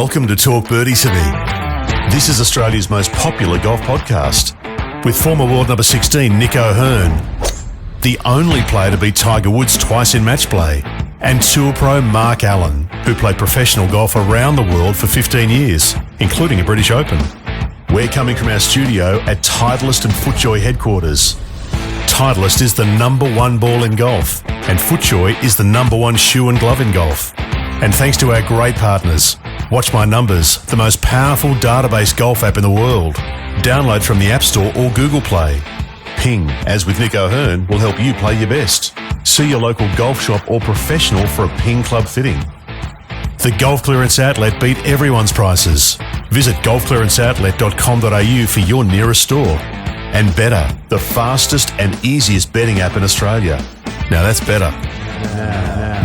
Welcome to Talk Birdie-tome. This is Australia's most popular golf podcast, with former world number 16 Nick O'Hearn, the only player to beat Tiger Woods twice in match play, and tour pro Mark Allen, who played professional golf around the world for 15 years, including a British Open. We're coming from our studio at Titleist and FootJoy headquarters. Titleist is the #1 ball in golf, and FootJoy is the #1 shoe and glove in golf. And thanks to our great partners, Watch My Numbers, the most powerful database golf app in the world. Download from the App Store or Google Play. Ping, as with Nick O'Hearn, will help you play your best. See your local golf shop or professional for a Ping Club fitting. The Golf Clearance Outlet beat everyone's prices. Visit golfclearanceoutlet.com.au for your nearest store. And Betr, the fastest and easiest betting app in Australia. Now that's better.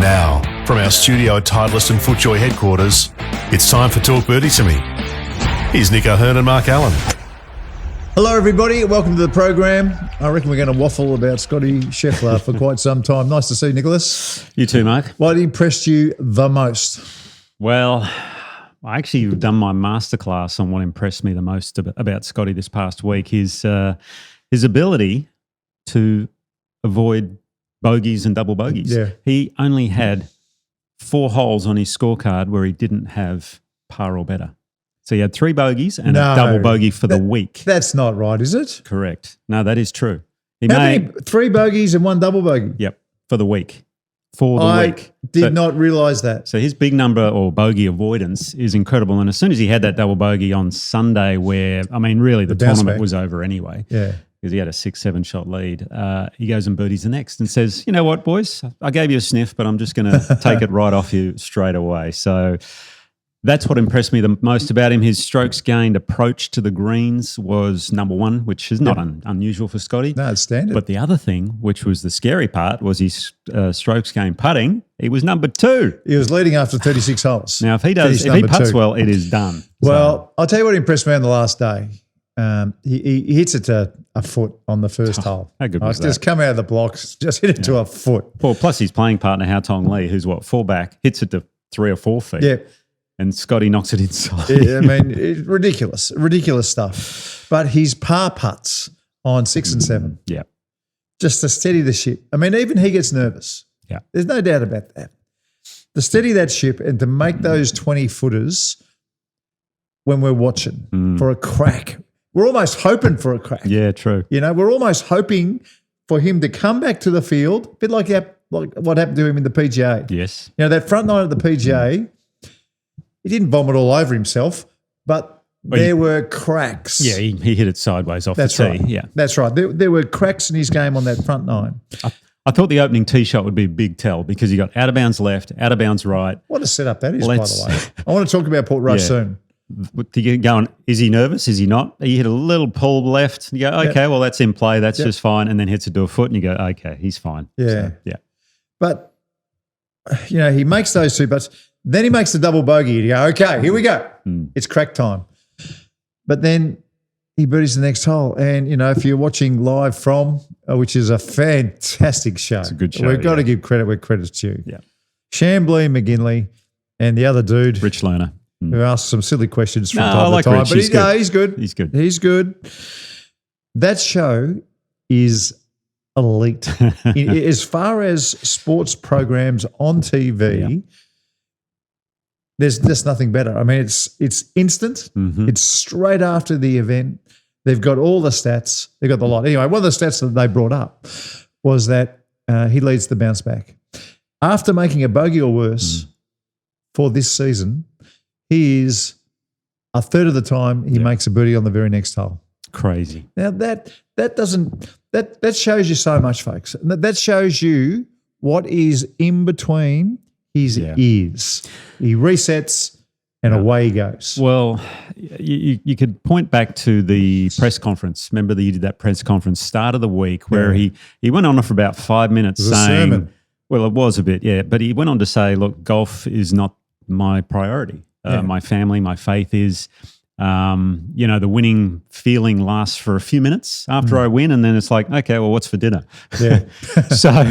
Now, from our studio at Titleist and FootJoy headquarters, it's time for Talk Birdie-tome. Here's Nick O'Hearn and Mark Allen. Hello, everybody. Welcome to the program. I reckon we're going to waffle about Scottie Scheffler for quite some time. Nice to see you, Nicholas. You too, Mark. What impressed you the most? Well, I actually have done my masterclass on what impressed me the most about Scottie this past week. His ability to avoid bogeys and double bogeys. Yeah. He only had 4 holes on his scorecard where he didn't have par or better. So he had 3 bogeys and a double bogey for the week. That's not right, is it? Correct. No, that is true. He How many? 3 bogeys and 1 double bogey? Yep, for the week. For the week. I did not realise that. So his big number or bogey avoidance is incredible. And as soon as he had that double bogey on Sunday where, I mean, really the tournament was over anyway. Yeah. Because he had a 6-7 shot lead. He goes and birdies the next and says, you know what, boys, I gave you a sniff, but I'm just going to take it right off you straight away. So that's what impressed me the most about him. His strokes gained approach to the greens was #1, which is not unusual for Scottie. No, it's standard. But the other thing, which was the scary part, was his strokes gained putting. He was #2. He was leading after 36 holes. Now, if he putts well, it is done. Well, I'll tell you what impressed me on the last day. He hits it to a foot on the first hole. How good was that? Just come out of the blocks, just hit it to a foot. Well, plus his playing partner, Hao Tong Lee, who's 4 back, hits it to 3 or 4 feet. Yeah. And Scottie knocks it inside. I mean, it's ridiculous stuff. But his par putts on 6 and 7, yeah, just to steady the ship. I mean, even he gets nervous. Yeah, there's no doubt about that. To steady that ship and to make those 20-footers when we're watching for a crack. We're almost hoping for a crack. Yeah, true. You know, we're almost hoping for him to come back to the field, a bit like what happened to him in the PGA. Yes. You know, that front nine at the PGA, he didn't vomit all over himself, but there were cracks. Yeah, he hit it sideways off the tee. Right. Yeah. That's right. There were cracks in his game on that front nine. I thought the opening tee shot would be a big tell because he got out of bounds left, out of bounds right. What a setup that is, by the way. I want to talk about Port Rush soon. To get going, is he nervous? Is he not? You hit a little pull left. You go, okay, well, that's in play. That's just fine. And then hits it to a foot and you go, okay, he's fine. Yeah. So, yeah. But, you know, he makes those 2 putts. Then he makes the double bogey. You go, okay, here we go. It's crack time. But then he birdies the next hole. And, you know, if you're watching live from, which is a fantastic show. It's a good show. We've got to give credit where credit's due. Yeah. Chamblee, McGinley, and the other dude. Rich Lerner. Who asks some silly questions from time to like time. Rich. But he's good. He's good. That show is elite. As far as sports programs on TV, there's just nothing better. I mean, it's instant. It's straight after the event. They've got all the stats. They've got the lot. Anyway, one of the stats that they brought up was that he leads the bounce back. After making a bogey or worse for this season, he is a third of the time he makes a birdie on the very next hole. Crazy. Now that shows you so much, folks. That shows you what is in between his ears. He resets and away he goes. Well, you could point back to the press conference. Remember that you did that press conference start of the week where he went on for about 5 minutes saying, well, it was a bit, but he went on to say, look, golf is not my priority. My family, my faith is, the winning feeling lasts for a few minutes after I win, and then it's like, okay, well, what's for dinner? Yeah. So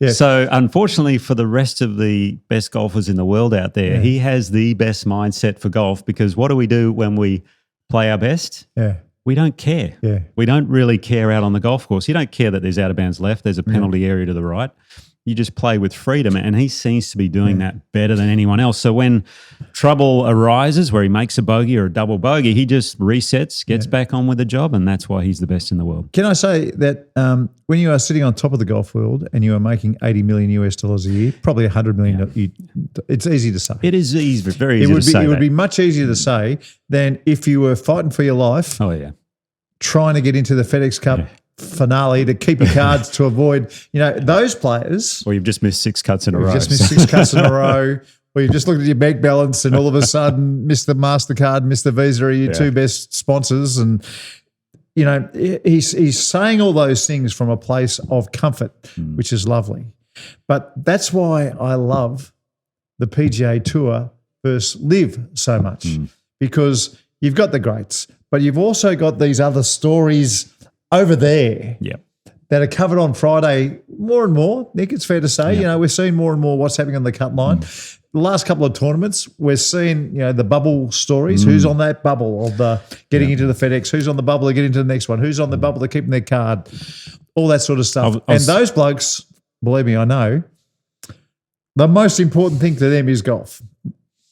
Yeah. So unfortunately for the rest of the best golfers in the world out there, he has the best mindset for golf, because what do we do when we play our best? Yeah. We don't care. Yeah. We don't really care out on the golf course. You don't care that there's out of bounds left, there's a penalty area to the right. You just play with freedom, and he seems to be doing that better than anyone else. So when trouble arises where he makes a bogey or a double bogey, he just resets, gets back on with the job, and that's why he's the best in the world. Can I say that when you are sitting on top of the golf world and you are making $80 million a year, probably $100 million, it's easy to say. It is easy, very easy to say. It would be much easier to say than if you were fighting for your life. Oh, yeah. Trying to get into the FedEx Cup finale to keep your cards to avoid, those players. Or you've just missed 6 cuts in a row. Just missed 6 cuts in a row. Or you've just looked at your bank balance and all of a sudden missed the MasterCard, missed the Visa, are your two best sponsors. And, he's saying all those things from a place of comfort, which is lovely. But that's why I love the PGA Tour versus Live so much, because you've got the greats, but you've also got these other stories over there that are covered on Friday more and more. Nick, it's fair to say, we're seeing more and more what's happening on the cut line. The last couple of tournaments, we're seeing, the bubble stories. Who's on that bubble of the getting into the FedEx? Who's on the bubble to get into the next one? Who's on the bubble to keeping their card? All that sort of stuff. And those blokes, believe me, I know, the most important thing to them is golf.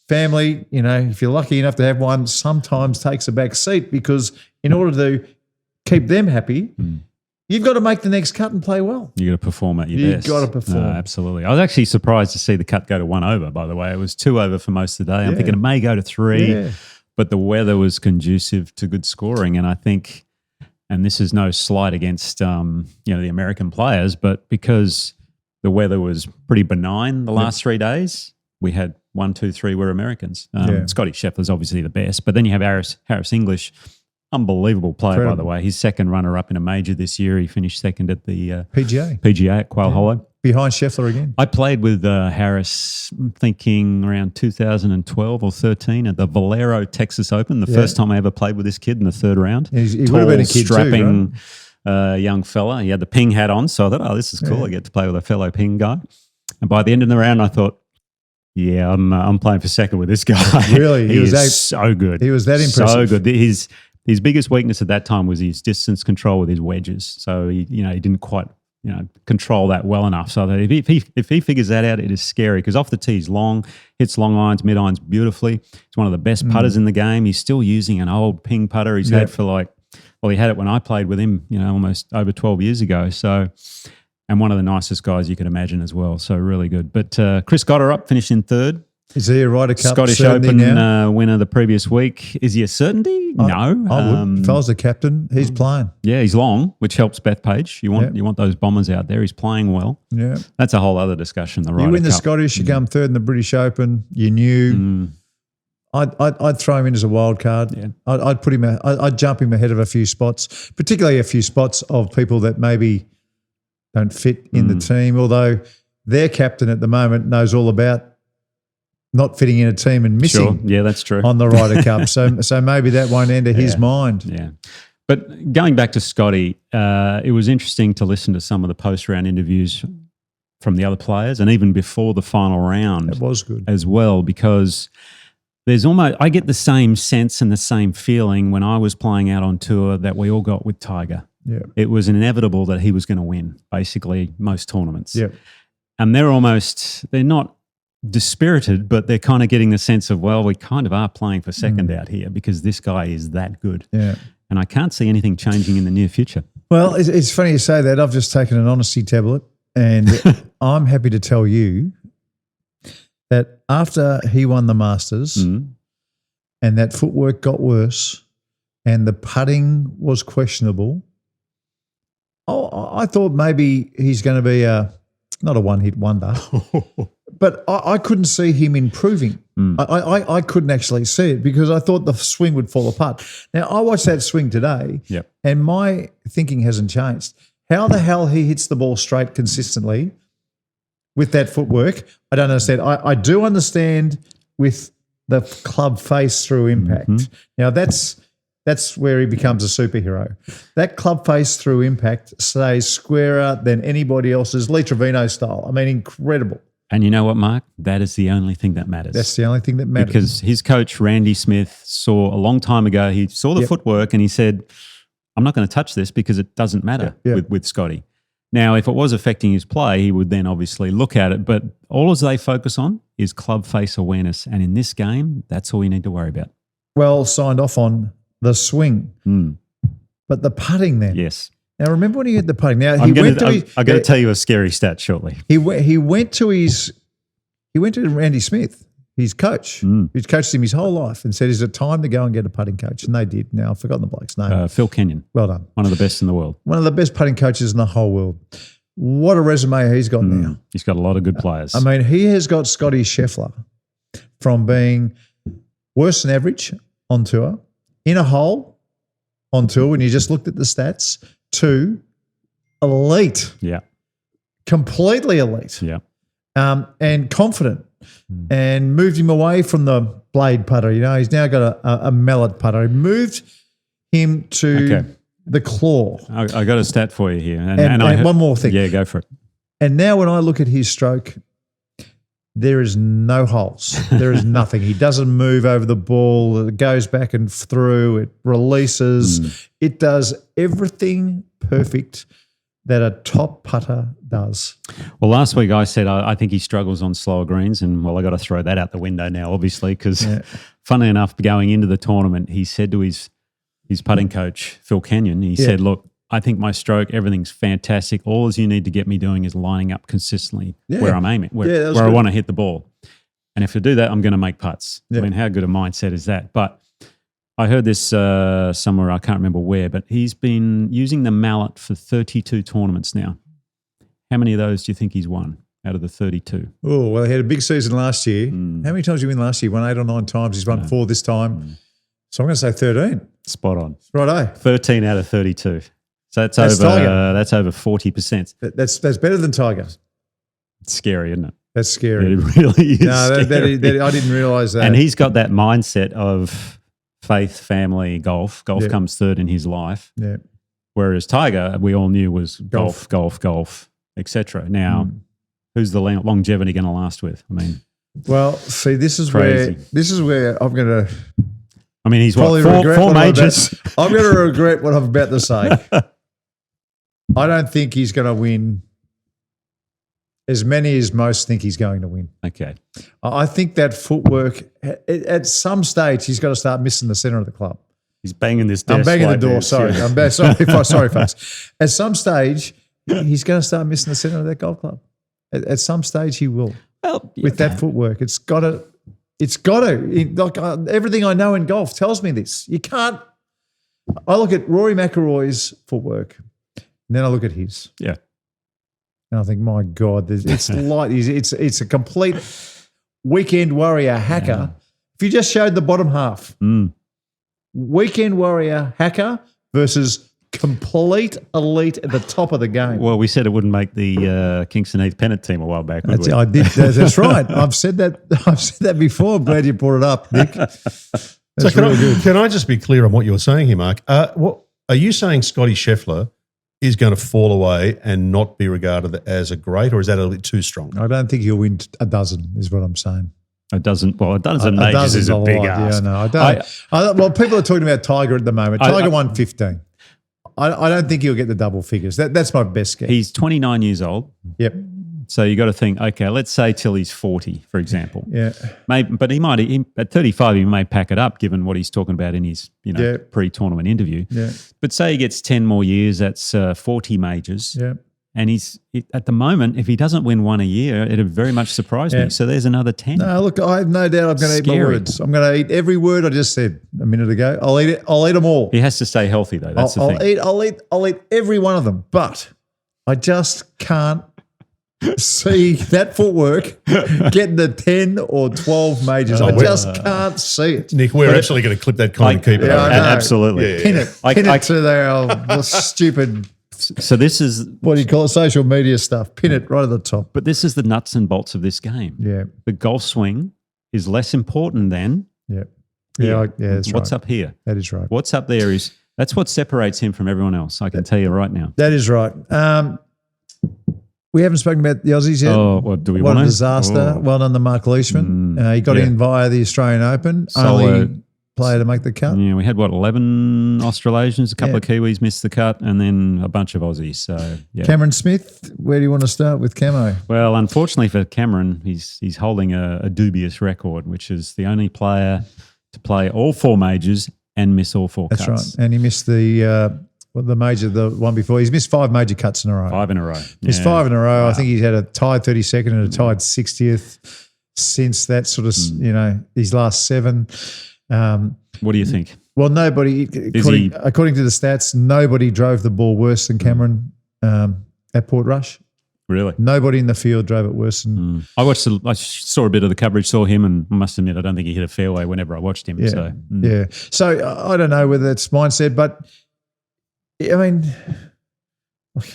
Family, if you're lucky enough to have one, sometimes takes a back seat, because in order to keep them happy, you've got to make the next cut and play well. You've got to perform at your best. You've got to perform. Absolutely. I was actually surprised to see the cut go to 1 over, by the way. It was 2 over for most of the day. I'm thinking it may go to 3, but the weather was conducive to good scoring. And I think, and this is no slight against the American players, but because the weather was pretty benign the last 3 days, we had 1, 2, 3 were Americans. Scottie Scheffler's obviously the best, but then you have Harris English, unbelievable player, by the way. He's second runner-up in a major this year. He finished second at the PGA at Quail Hollow. Behind Scheffler again. I played with Harris, I'm thinking around 2012 or 13 at the Valero Texas Open, the first time I ever played with this kid in the 3rd round. He would have been a kid strapping too, right? Young fella. He had the ping hat on, so I thought, this is cool. I get to play with a fellow ping guy. And by the end of the round, I thought, I'm playing for second with this guy. Really? He was so good. He was that impressive. So good. His biggest weakness at that time was his distance control with his wedges. So he didn't quite control that well enough. So that if he figures that out, it is scary, because off the tee he's long, hits long irons, mid irons beautifully. He's one of the best putters in the game. He's still using an old ping putter he's had for he had it when I played with him, almost over 12 years ago. So, and one of the nicest guys you could imagine as well. So really good. But Chris Gotterup finished in 3rd. Is he a Ryder Cup Scottish Open winner the previous week? Is he a certainty? No. I would. If I was the captain, he's playing. Yeah, he's long, which helps Bethpage. You want those bombers out there. He's playing well. Yeah. That's a whole other discussion, the Ryder Cup. You win the Scottish, you come 3rd in the British Open, you knew. I'd throw him in as a wild card. Yeah. I'd put him. I'd jump him ahead of a few spots, particularly a few spots of people that maybe don't fit in the team, although their captain at the moment knows all about not fitting in a team and missing. Sure. Yeah, that's true. On the Ryder Cup. So maybe that won't enter his mind. Yeah. But going back to Scotty, it was interesting to listen to some of the post-round interviews from the other players, and even before the final round. That was good. As well, because I get the same sense and the same feeling when I was playing out on tour that we all got with Tiger. Yeah. It was inevitable that he was going to win, basically, most tournaments. Yeah. And they're not dispirited, but they're kind of getting the sense of, well, we kind of are playing for second out here because this guy is that good. Yeah. And I can't see anything changing in the near future. Well, it's funny you say that. I've just taken an honesty tablet, and I'm happy to tell you that after he won the Masters and that footwork got worse and the putting was questionable, I thought maybe he's going to be not a one-hit wonder, but I couldn't see him improving. I couldn't actually see it because I thought the swing would fall apart. Now, I watched that swing today and my thinking hasn't changed. How the hell he hits the ball straight consistently with that footwork, I don't understand. I do understand with the club face through impact. Now, that's That's where he becomes a superhero. That club face through impact stays squarer than anybody else's, Lee Trevino style. I mean, incredible. And you know what, Mark? That is the only thing that matters. That's the only thing that matters. Because his coach, Randy Smith, saw a long time ago, he saw the footwork and he said, I'm not going to touch this because it doesn't matter with Scottie. Now, if it was affecting his play, he would then obviously look at it. But all as they focus on is club face awareness. And in this game, that's all you need to worry about. Well, signed off on the swing. But the putting then. Yes. Now, remember when he had the putting? Now, I'm going to tell you a scary stat shortly. He went to Randy Smith, his coach, who's coached him his whole life, and said, is it time to go and get a putting coach? And they did. Now, I've forgotten the bloke's name. Phil Kenyon. Well done. One of the best in the world. One of the best putting coaches in the whole world. What a resume he's got now. He's got a lot of good players. I mean, he has got Scottie Scheffler from being worse than average on tour, in a hole on tour when you just looked at the stats, to elite. Yeah. Completely elite. Yeah. And confident, and moved him away from the blade putter. You know, he's now got a mallet putter. He moved him to the claw. I got a stat for you here. And one more thing. Yeah, go for it. And now when I look at his stroke, there is no holes. There is nothing. He doesn't move over the ball. It goes back and through. It releases. It does everything perfect that a top putter does. Well, last week I said I think he struggles on slower greens, and I got to throw that out the window now, obviously, because funnily enough, going into the tournament, he said to his putting coach, Phil Kenyon, he said, look, I think my stroke, everything's fantastic. All you need to get me doing is lining up consistently where I'm aiming, where I want to hit the ball. And if I do that, I'm going to make putts. I mean, how good a mindset is that? But I heard this somewhere, I can't remember where, but he's been using the mallet for 32 tournaments now. How many of those do you think he's won out of the 32? Oh, well, he had a big season last year. How many times did he win last year? Won 8 or 9 times. He's won 4 this time. So I'm going to say 13. Spot on. Righto. 13 out of 32. So that's over 40%. That's better than Tiger. It's scary, isn't it? That's scary. It really is. No, I didn't realise that. And he's got that mindset of faith, family, golf. Golf comes third in his life. Yeah. Whereas Tiger, we all knew was golf, etc. Now, who's the longevity going to last with? I mean, well, see, this is where I'm going to. I mean, he's probably four majors. I'm going to regret what I'm about to say. I don't think he's going to win as many as most think he's going to win. Okay. I think that footwork, at some stage, he's got to start missing the centre of the club. He's banging this desk. I'm banging the door, sorry. I'm sorry, folks. At some stage, he's going to start missing the centre of that golf club. At some stage, he will. Well, with that footwork. It's got to. Like, everything I know in golf tells me this. You can't. I look at Rory McIlroy's footwork, and then I look at his. Yeah. And I think, my God, it's like it's a complete weekend warrior hacker. Yeah. If you just showed the bottom half, weekend warrior hacker versus complete elite at the top of the game. Well, we said it wouldn't make the Kingston Heath pennant team a while back. I did. That's right. I've said that before. I'm glad you brought it up, Nick. So can I just be clear on what you were saying here, Mark? What are you saying? Scottie Scheffler is going to fall away and not be regarded as a great, or is that a little bit too strong? I don't think he'll win a dozen, is what I'm saying. A dozen majors is a big ask. Yeah, no, I don't. Well, people are talking about Tiger at the moment. Tiger won 15. I don't think he'll get the double figures. That's my best guess. He's 29 years old. Yep. So you got to think, okay, let's say till he's 40, for example. Yeah. But at 35, he may pack it up, given what he's talking about in his pre-tournament interview. Yeah. But say he gets 10 more years, that's 40 majors. Yeah. And at the moment, if he doesn't win one a year, it'd very much surprise me. So there's another 10. No, look, I have no doubt I'm going to eat my words. I'm going to eat every word I just said a minute ago. I'll eat it. I'll eat them all. He has to stay healthy, though. That's the thing. I'll eat every one of them. But I just can't see that footwork getting the 10 or 12 majors. I just can't see it. Nick, we're actually going to clip that comment and keep it. Absolutely. Pin it to their stupid. So this is what do you call it? Social media stuff. Pin it right at the top. But this is the nuts and bolts of this game. Yeah. The golf swing is less important than here. That's What's right. up here? That is right. What's up there that's what separates him from everyone else. I can tell you right now. That is right. We haven't spoken about the Aussies yet. Oh, what do we What want a to? disaster. Oh. Well done to Mark Leishman. He got in via the Australian Open. Solo. Only player to make the cut. Yeah, we had 11 Australasians, a couple of Kiwis missed the cut, and then a bunch of Aussies. So yeah. Cameron Smith, where do you want to start with Camo? Well, unfortunately for Cameron, he's holding a dubious record, which is the only player to play all 4 majors and miss all 4 cuts. That's right. And he missed the one before. He's missed 5 major cuts in a row. 5 in a row. He's 5 in a row. Wow. I think he's had a tied 32nd and a tied 60th since that sort of, these last 7. What do you think? Well, nobody, according to the stats, nobody drove the ball worse than Cameron at Portrush. Really? Nobody in the field drove it worse than. I saw a bit of the coverage, saw him, and I must admit, I don't think he hit a fairway whenever I watched him. Yeah. So I don't know whether it's mindset, but I mean,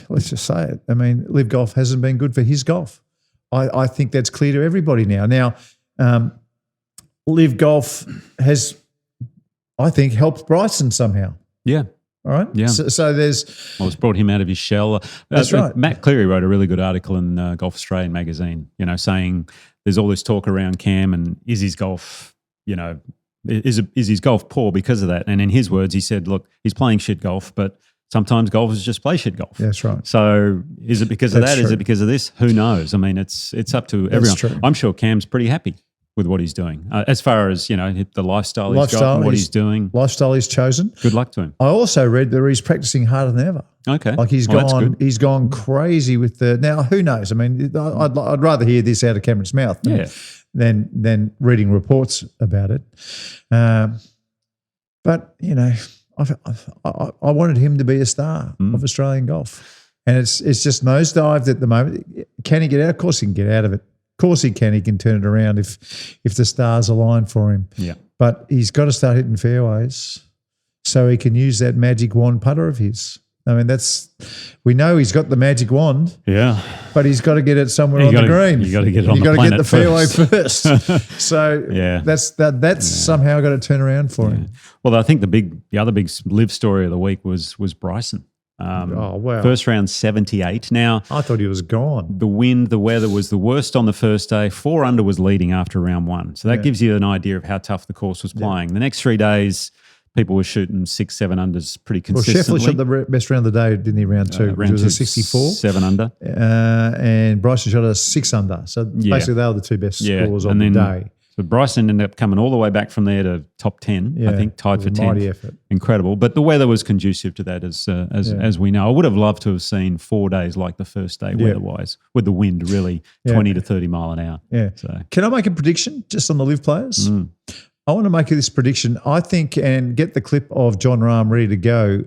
let's just say it. I mean, Live Golf hasn't been good for his golf. I think that's clear to everybody now. Now, Live Golf has, I think, helped Bryson somehow. Yeah. All right. Yeah. So there's. Well, it's brought him out of his shell. That's right. Matt Cleary wrote a really good article in Golf Australian magazine, saying there's all this talk around Cam and is his golf, is his golf poor because of that? And in his words, he said, look, he's playing shit golf, but sometimes golfers just play shit golf. That's right. So is it because of that? True. Is it because of this? Who knows? I mean, it's up to everyone. True. I'm sure Cam's pretty happy with what he's doing. As far as, the lifestyle he's got and what he's doing. Lifestyle he's chosen. Good luck to him. I also read that he's practicing harder than ever. Okay. Like he's gone crazy with now who knows? I mean, I'd rather hear this out of Cameron's mouth than reading reports about it. But, I wanted him to be a star of Australian golf. And it's just nosedived at the moment. Can he get out? Of course he can get out of it. Of course he can. He can turn it around if the stars align for him. Yeah. But he's got to start hitting fairways so he can use that magic wand putter of his. I mean, we know he's got the magic wand. Yeah. But he's got to get it somewhere on the green. You got to get it on the planet. You got to get the fairway first. So that's somehow got to turn around for him. Well, I think the other big live story of the week was Bryson. Wow. First round 78. Now, I thought he was gone. The wind, the weather was the worst on the first day. 4 under was leading after round 1. So that gives you an idea of how tough the course was playing. The next 3 days, people were shooting 6, 7 unders pretty consistently. Well, Scheffler shot the best round of the day, didn't he, round 2? Round was 2, a 64. 7 under. And Bryson shot a 6 under. So basically they were the 2 best scores on the day. So Bryson ended up coming all the way back from there to top 10, I think, tied for 10th. Mighty effort. Incredible. But the weather was conducive to that as we know. I would have loved to have seen 4 days like the first day weather-wise, with the wind really 20 to 30 mile an hour. Yeah. So. Can I make a prediction just on the live players? I want to make this prediction. I think, and get the clip of Jon Rahm ready to go,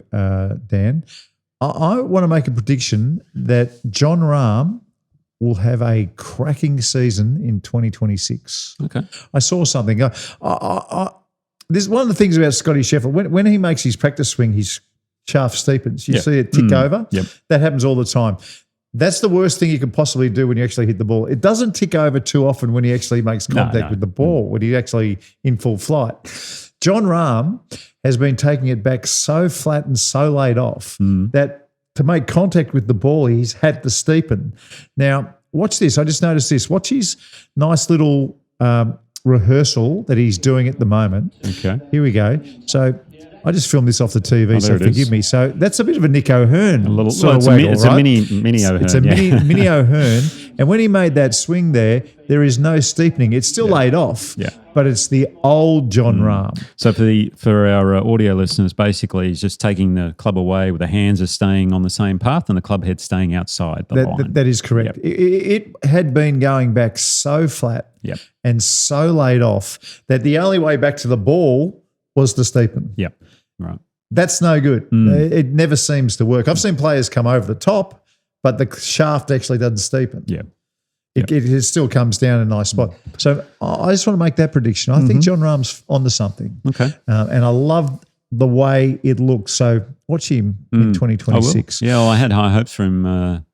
Dan. I want to make a prediction that Jon Rahm will have a cracking season in 2026. Okay. I saw something. This is one of the things about Scottie Scheffler. When he makes his practice swing, his shaft steepens. You see it tick over. Yep. That happens all the time. That's the worst thing you can possibly do when you actually hit the ball. It doesn't tick over too often when he actually makes contact with the ball, when he's actually in full flight. Jon Rahm has been taking it back so flat and so laid off that to make contact with the ball, he's had to steepen. Now, watch this. I just noticed this. Watch his nice little rehearsal that he's doing at the moment. Okay. Here we go. So I just filmed this off the TV, so forgive me. So that's a bit of a Nick O'Hearn sort of waggle, it's a mini O'Hearn. It's a mini O'Hearn. And when he made that swing there is no steepening. It's still laid off, but it's the old Jon Rahm. So for our audio listeners, basically he's just taking the club away with the hands are staying on the same path and the club head staying outside the line. That is correct. Yep. It had been going back so flat and so laid off that the only way back to the ball was to steepen. Yep, right. That's no good. It never seems to work. I've seen players come over the top, but the shaft actually doesn't steepen. Yeah. It still comes down in a nice spot. So I just want to make that prediction. I think Jon Rahm's onto something. Okay. And I love the way it looks. So watch him in 2026. Yeah, well, I had high hopes for him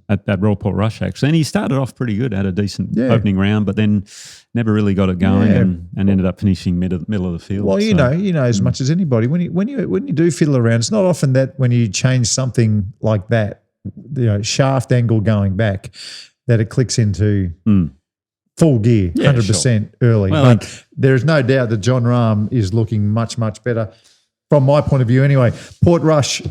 at Royal Port Rush, actually. And he started off pretty good, had a decent opening round, but then never really got it going and ended up finishing middle of the field. Well, you know as much as anybody, when you do fiddle around, it's not often that when you change something like that, shaft angle going back, that it clicks into full gear, 100% early. Well, but there is no doubt that Jon Rahm is looking much, much better. From my point of view anyway, Port Rush, I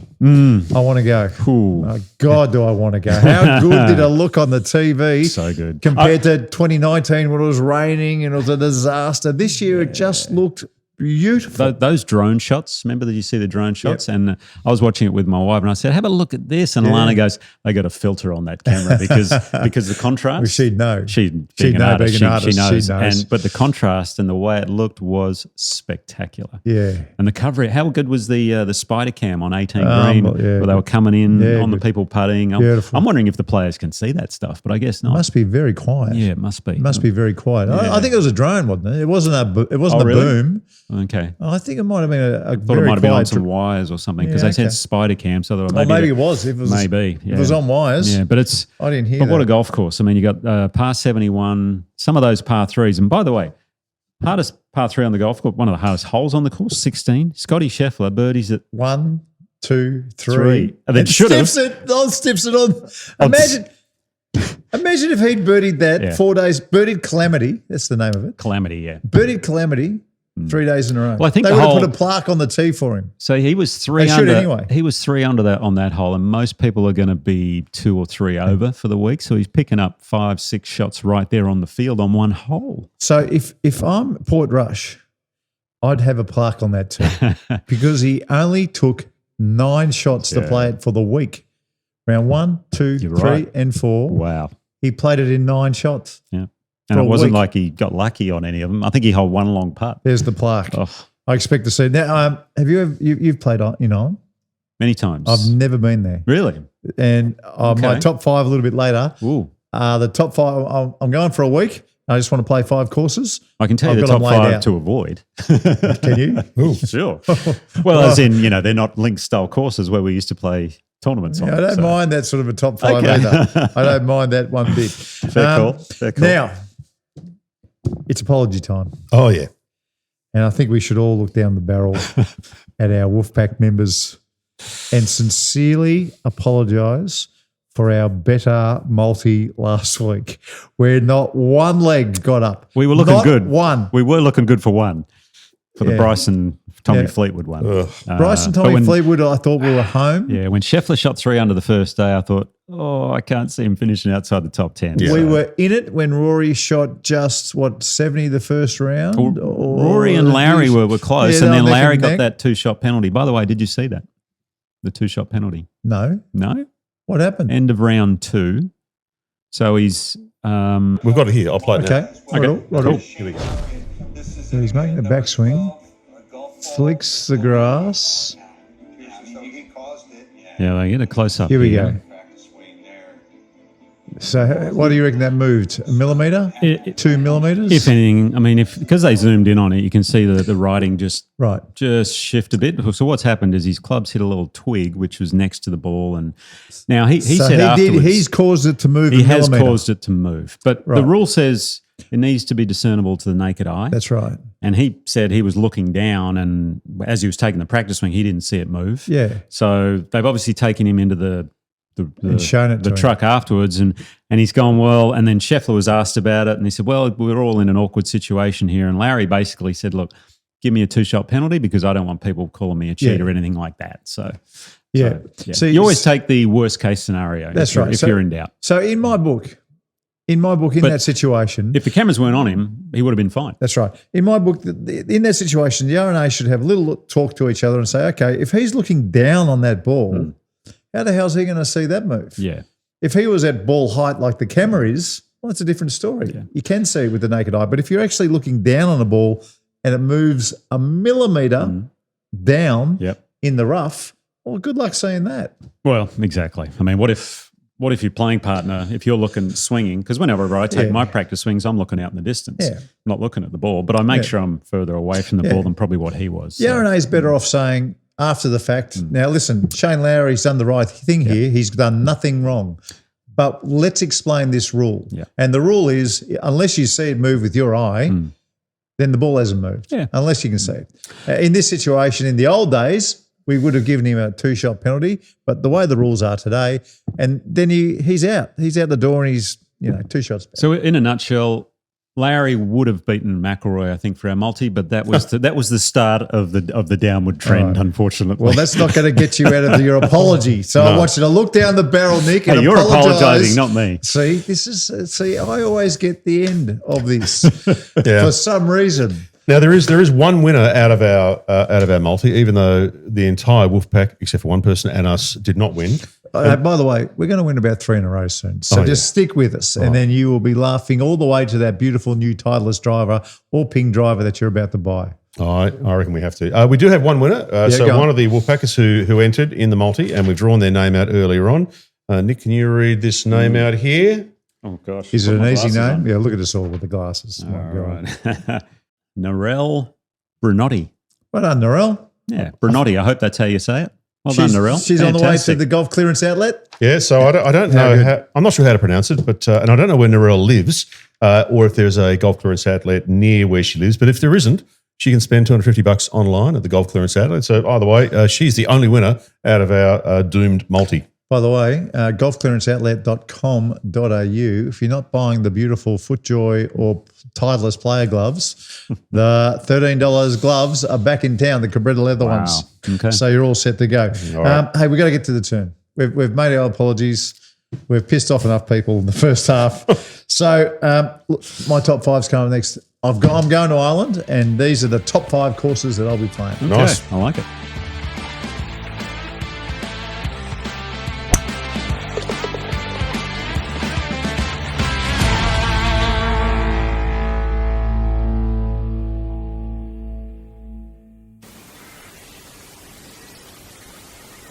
want to go. Oh, God, do I want to go. How good did it look on the TV? So good. Compared to 2019 when it was raining and it was a disaster. This year it just looked beautiful. Those drone shots, remember that you see the drone shots? Yep. And I was watching it with my wife and I said, have a look at this. And Alana goes, they got a filter on that camera because the contrast. Well, she'd know. She'd being an artist, she knows. But the contrast and the way it looked was spectacular. Yeah. And the coverage, how good was the spider cam on 18 green where they were coming in on the people putting? Beautiful. I'm wondering if the players can see that stuff, but I guess not. It must be very quiet. Yeah, it must be. It must be very quiet. Yeah. I think it was a drone, wasn't it? It wasn't a really? boom. Okay. I think it might have been a thought it might have been on some wires or something because they said spider cam, so that maybe it was. If it was maybe it was on wires. Yeah, but it's. I didn't hear. But what a golf course! I mean, you got par 71, some of those par threes, and by the way, hardest par three on the golf course, one of the hardest holes on the course, 16. Scottie Scheffler birdies at 1, 2, 3, and then stiffs it on. Imagine if he'd birdied that 4 days. Birdied Calamity. That's the name of it. Calamity, yeah. Birdied Calamity 3 days in a row. Well, I think they would have put a plaque on the tee for him. So he was 3 under. Anyway. He was 3 under that on that hole, and most people are going to be 2 or 3 over for the week. So he's picking up 5, 6 shots right there on the field on one hole. So if I'm Port Rush, I'd have a plaque on that tee because he only took 9 shots to play it for the week. Round 1, 2, 3, and 4. Wow. He played it in 9 shots. Yeah. And it wasn't like he got lucky on any of them. I think he held one long putt. There's the plaque. Oh. I expect to see. Now, have you ever, you've played on? Many times. I've never been there. Really? And my top 5 a little bit later. Ooh. The top 5, I'm going for a week. I just want to play 5 courses. I can tell you the top 5 to avoid. Can you? Ooh. Sure. Well, as in, they're not link-style courses where we used to play tournaments on. I don't mind that sort of a top 5 either. I don't mind that one bit. Fair call. Now, it's apology time. Oh, yeah. And I think we should all look down the barrel at our Wolfpack members and sincerely apologise for our Betr multi last week, where not one leg got up. We were looking good. One. We were looking good for one. For the Bryson, Tommy Fleetwood one. Bryson, Tommy Fleetwood, I thought we were home. Yeah, when Scheffler shot 3 under the first day, I thought, I can't see him finishing outside the top 10. Yeah. We were in it when Rory shot just, 70 the first round? Rory and Larry were close, and then Larry got that 2-shot penalty. By the way, did you see that? The 2-shot penalty. No. No? What happened? End of round 2. So he's... We've got it here. I'll play it now. Okay. Cool. Here we go. So he's making the backswing, flicks the grass. Yeah, they get a close-up. Here we go. So what do you reckon that moved? A millimetre? 2 millimetres? If anything, because they zoomed in on it, you can see the writing just shift a bit. So what's happened is his clubs hit a little twig, which was next to the ball. And now he said afterwards... He's caused it to move He has caused it to move. But the rule says it needs to be discernible to the naked eye. That's right. And he said he was looking down, and as he was taking the practice swing, he didn't see it move. Yeah. So they've obviously taken him into the truck him. afterwards, and he's gone, well, and then Scheffler was asked about it, and he said, well, we're all in an awkward situation here. And Larry basically said, look, give me a 2-shot penalty because I don't want people calling me a cheat or anything like that. So you always take the worst case scenario. That's right. If you're in doubt. So in my book, that situation, if the cameras weren't on him, he would have been fine. That's right. In my book, in that situation, the R&A should have a little talk to each other and say, okay, if he's looking down on that ball, how the hell is he going to see that move? Yeah. If he was at ball height like the camera is, well, it's a different story. Yeah. You can see it with the naked eye. But if you're actually looking down on a ball and it moves a millimetre down in the rough, well, good luck seeing that. Well, exactly. I mean, what if your playing partner, if you're looking swinging, because whenever I take my practice swings, I'm looking out in the distance, not looking at the ball, but I make sure I'm further away from the ball than probably what he was. The R&A is better off saying, after the fact. Now, listen, Shane Lowry's done the right thing here. He's done nothing wrong. But let's explain this rule. Yeah. And the rule is, unless you see it move with your eye, then the ball hasn't moved, unless you can see it. In this situation, in the old days, we would have given him a 2-shot penalty, but the way the rules are today, and then he's out. He's out the door and he's 2 shots back. So in a nutshell, Lowry would have beaten McIlroy, I think, for our multi, but that was the start of the downward trend, unfortunately. Well, that's not going to get you out of your apology. So I want you to look down the barrel, Nick, and you're apologise. apologising, not me. See, I always get the end of this for some reason. Now there is one winner out of our multi, even though the entire Wolfpack, except for one person and us, did not win. By the way, we're going to win about 3 in a row soon. So just stick with us, and then you will be laughing all the way to that beautiful new Titleist driver or Ping driver that you're about to buy. I reckon we have to. We do have one winner. So one of the Wolfpackers who entered in the multi, and we've drawn their name out earlier on. Nick, can you read this name out here? Oh, gosh. Is it an easy name? On. Yeah, look at us all with the glasses. All right. Narelle Brunotti. Well done, Narelle. Yeah, Brunotti. I hope that's how you say it. Well done, Narelle. She's Fantastic. On the way to the golf clearance outlet. Yeah, so I don't know. I'm not sure how to pronounce it, but and I don't know where Narelle lives or if there's a golf clearance outlet near where she lives. But if there isn't, she can spend $250 online at the golf clearance outlet. So either way, she's the only winner out of our doomed multi. By the way, golfclearanceoutlet.com.au, if you're not buying the beautiful FootJoy or Titleist player gloves, the $13 gloves are back in town, the Cabretta leather ones. Okay. So you're all set to go. Right. Hey, we've got to get to the turn. We've made our apologies. We've pissed off enough people in the first half. So my top 5's coming next. I'm going to Ireland, and these are the top 5 courses that I'll be playing. Okay. Nice. I like it.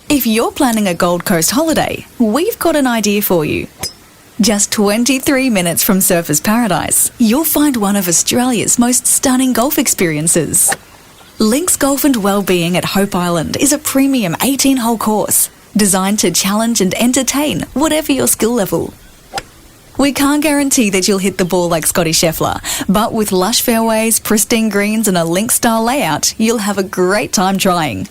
If you're planning a Gold Coast holiday, we've got an idea for you. Just 23 minutes from Surfers Paradise, you'll find one of Australia's most stunning golf experiences. Links Golf and Wellbeing at Hope Island is a premium 18-hole course designed to challenge and entertain whatever your skill level. We can't guarantee that you'll hit the ball like Scottie Scheffler, but with lush fairways, pristine greens and a link-style layout, you'll have a great time trying.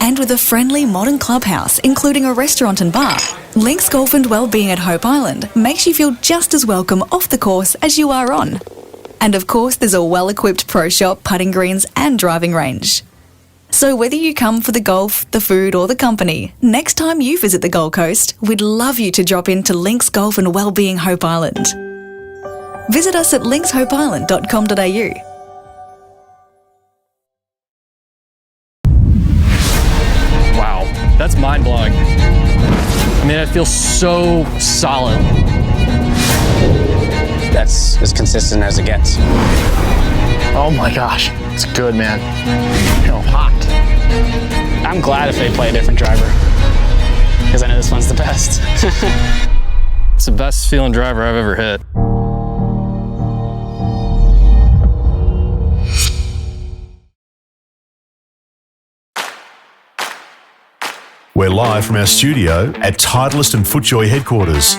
And with a friendly modern clubhouse, including a restaurant and bar, Links Golf and Wellbeing at Hope Island makes you feel just as welcome off the course as you are on. And of course, there's a well-equipped pro shop, putting greens and driving range. So whether you come for the golf, the food or the company, next time you visit the Gold Coast, we'd love you to drop into Links Golf and Wellbeing Hope Island. Visit us at linkshopeisland.com.au. That's mind-blowing. I mean, it feels so solid. That's as consistent as it gets. Oh my gosh, it's good, man. I feel hot. I'm glad if they play a different driver, because I know this one's the best. It's the best feeling driver I've ever hit. We're live from our studio at Titleist and FootJoy headquarters.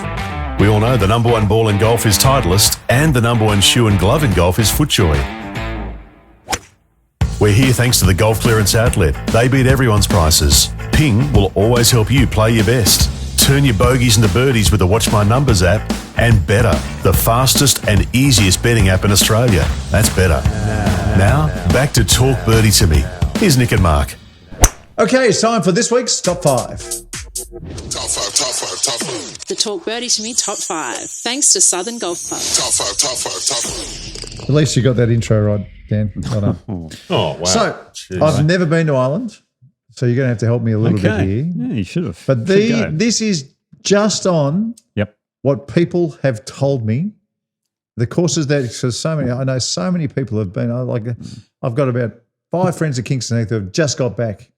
We all know the number one ball in golf is Titleist and the number one shoe and glove in golf is FootJoy. We're here thanks to the Golf Clearance Outlet. They beat everyone's prices. Ping will always help you play your best. Turn your bogeys into birdies with the Watch My Numbers app, and Betr, the fastest and easiest betting app in Australia. That's Betr. Now, back to Talk Birdie-Tome. Here's Nick and Mark. Okay, it's time for this week's Top 5. Top 5. The Talk Birdie-Tome Top 5, thanks to Southern Golf Club. Top 5. At least you got that intro right, Dan. Well done. Oh, wow. So, I've never been to Ireland, so you're going to have to help me a little bit here. Yeah, you should have. But this is just on Yep. what people have told me. The courses that, I know so many people have been, I've got about 5 friends at Kingston Heath who have just got back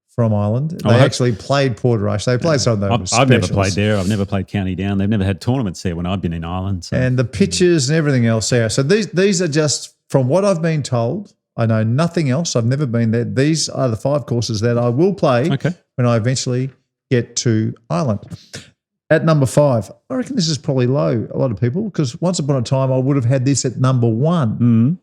from Ireland. They actually played Portrush. They played some of those I've never played there. I've never played County Down. They've never had tournaments there when I've been in Ireland. So. And the pitches and everything else there. So these are just, from what I've been told, I know nothing else. I've never been there. These are the 5 courses that I will play when I eventually get to Ireland. At number 5, I reckon this is probably low, a lot of people, because once upon a time I would have had this at number 1.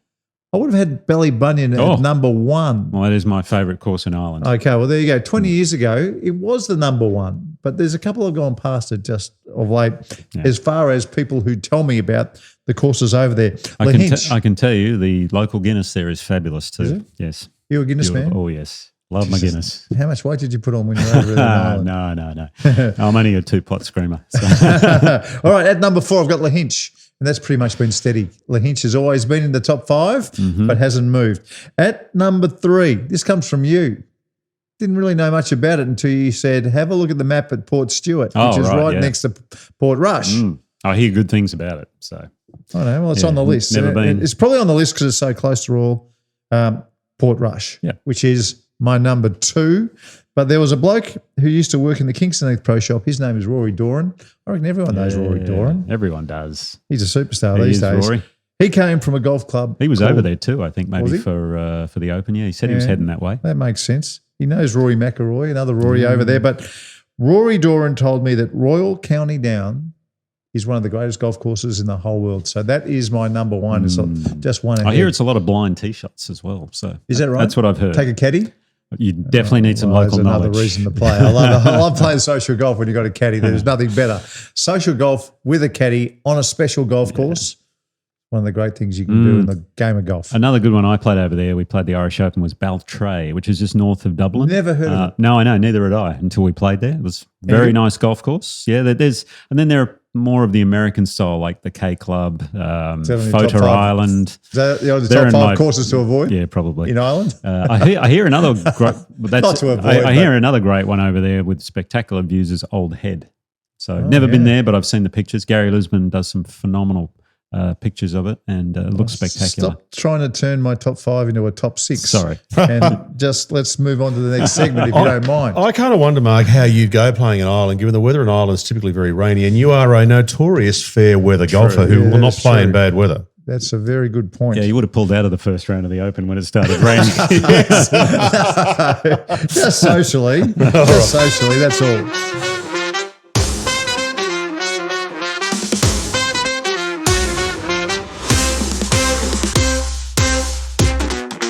I would have had Ballybunion at number 1. Well, that is my favourite course in Ireland. Okay, well, there you go. 20 years ago, it was the number 1, but there's a couple that have gone past it just of late as far as people who tell me about the courses over there. I can tell you the local Guinness there is fabulous too. Is it? Yes. You a Guinness man? Oh, yes. Love my Guinness. How much weight did you put on when you were over there? No. I'm only a 2-pot screamer. So. All right, at number 4, I've got Lahinch, and that's pretty much been steady. Lahinch has always been in the top 5, but hasn't moved. At number 3, this comes from you. Didn't really know much about it until you said, have a look at the map at Port Stewart, which is right next to Port Rush. I hear good things about it. So I know. Well, it's on the list. Never been. It's probably on the list because it's so close to Royal Port Rush, which is my number 2. But there was a bloke who used to work in the Kingston Heath Pro Shop. His name is Rory Doran. I reckon everyone knows Rory Doran. Everyone does. He's a superstar these days. Rory. He came from a golf club. He was over there too, I think, maybe for the Open. Yeah, he said he was heading that way. That makes sense. He knows Rory McIlroy, another Rory over there. But Rory Doran told me that Royal County Down is one of the greatest golf courses in the whole world. So that is my number 1. It's just one ahead. I hear it's a lot of blind tee shots as well. So is that right? That's what I've heard. Take a caddy? You definitely need some local knowledge. Another reason to play. I love playing social golf when you've got a caddy. There's nothing better. Social golf with a caddy on a special golf course, one of the great things you can do in the game of golf. Another good one I played over there, we played the Irish Open, was Betr, which is just north of Dublin. Never heard of it. No, I know, neither had I until we played there. It was a very nice golf course. Yeah, and then there are more of the American style, like the K Club, Falter Island. Is that the top 5 courses to avoid? Yeah, probably. In Ireland? I hear another great Not to avoid, I hear another great one over there with spectacular views is Old Head. So never been there, but I've seen the pictures. Gary Lisbon does some phenomenal pictures of it, and it looks spectacular. Stop trying to turn my top 5 into a top 6. Sorry. And just let's move on to the next segment if you don't mind. I kind of wonder, Mark, how you'd go playing in Ireland, given the weather in Ireland is typically very rainy, and you are a notorious fair weather golfer who will not play in bad weather. That's a very good point. Yeah, you would have pulled out of the first round of the Open when it started raining. Just socially. Just socially, that's all.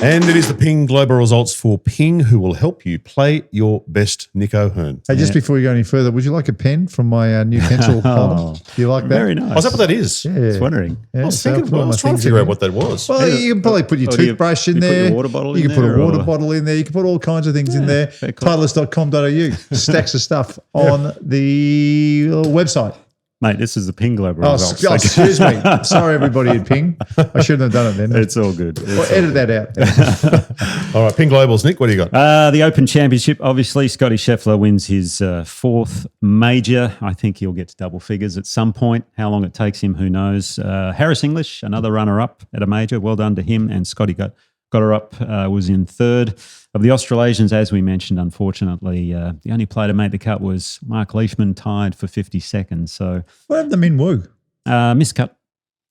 And it is the Ping Global results for Ping, who will help you play your best Nick O'Hearn. Hey, just before you go any further, would you like a pen from my new pencil holder? Do you like that? Very nice. Oh, is that what that is? Yeah. I was wondering. Yeah, I was trying to figure out what that was. Well, you can probably put your toothbrush in there. Put your water bottle you can put a water bottle in there. You can put all kinds of things in there. Titleist.com.au. Stacks of stuff on the website. Mate, this is the Ping Global results. Excuse me. Sorry, everybody at Ping. I shouldn't have done it then. It's all good. Edit that out. All right, Ping Globals. Nick, what do you got? The Open Championship, obviously, Scottie Scheffler wins his 4th major. I think he'll get to double figures at some point. How long it takes him, who knows. Harris English, another runner-up at a major. Well done to him. And Scottie got her up, was in 3rd. Of the Australasians, as we mentioned, unfortunately, the only player to make the cut was Mark Leishman, tied for 52nd. So what happened to Min Woo? Miscut.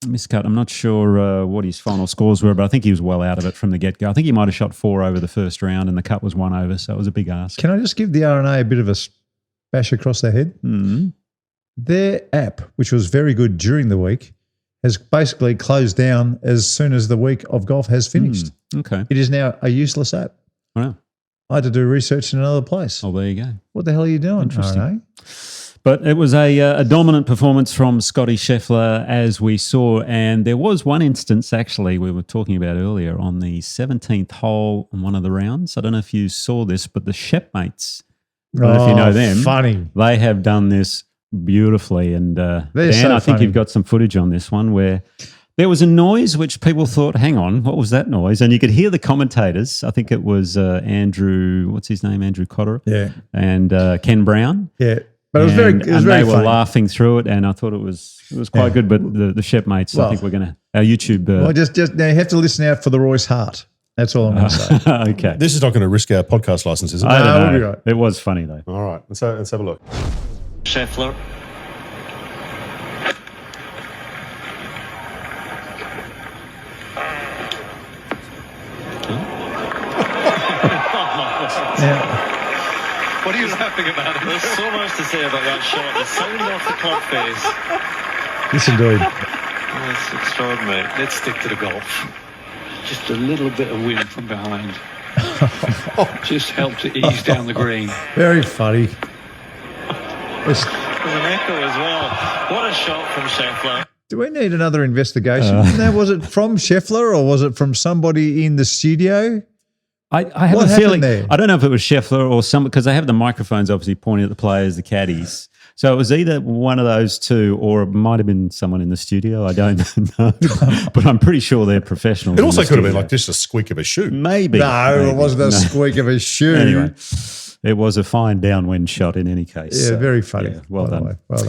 I'm not sure what his final scores were, but I think he was well out of it from the get-go. I think he might have shot 4 over the first round, and the cut was 1 over, so it was a big ask. Can I just give the RNA a bit of a bash across their head? Mm-hmm. Their app, which was very good during the week, has basically closed down as soon as the week of golf has finished. Okay. It is now a useless app. Wow. I had to do research in another place. Oh, there you go. What the hell are you doing? Interesting. But it was a dominant performance from Scottie Scheffler, as we saw. And there was one instance, actually, we were talking about earlier on the 17th hole on one of the rounds. I don't know if you saw this, but the Shepmates, I don't know if you know them. Funny. They have done this beautifully. And Dan, so I think you've got some footage on this one where there was a noise which people thought, hang on, what was that noise? And you could hear the commentators. I think it was Andrew, what's his name? Andrew Cotter. Yeah. And Ken Brown. Yeah. But it was very they funny. Were laughing through it, and I thought it was quite good. But the Shepmates, I think we're going to, our YouTube. Well, just now you have to listen out for the Royce Hart. That's all I'm going to say. Okay. This is not going to risk our podcast license, is it? I don't know. We'll be right. It was funny, though. All right. Let's have a look. Scheffler. Yeah. What are you laughing about? There's so much to say about that shot. The sound off the club face. Yes, indeed. That's extraordinary. Let's stick to the golf. Just a little bit of wind from behind. Just help to ease down the green. Very funny. There's an echo as well. What a shot from Scheffler. Do we need another investigation? Now, was it from Scheffler or was it from somebody in the studio? I have What a feeling. happened there? I don't know if it was Scheffler or some, because they have the microphones obviously pointing at the players, the caddies. So it was either one of those two, or it might have been someone in the studio. I don't know, but I'm pretty sure they're professionals. It also could have been like just a squeak of a shoe. Maybe. No, it wasn't a squeak of a shoe. Anyway, it was a fine downwind shot in any case. Yeah, So, very funny. yeah, well by the done. way. Well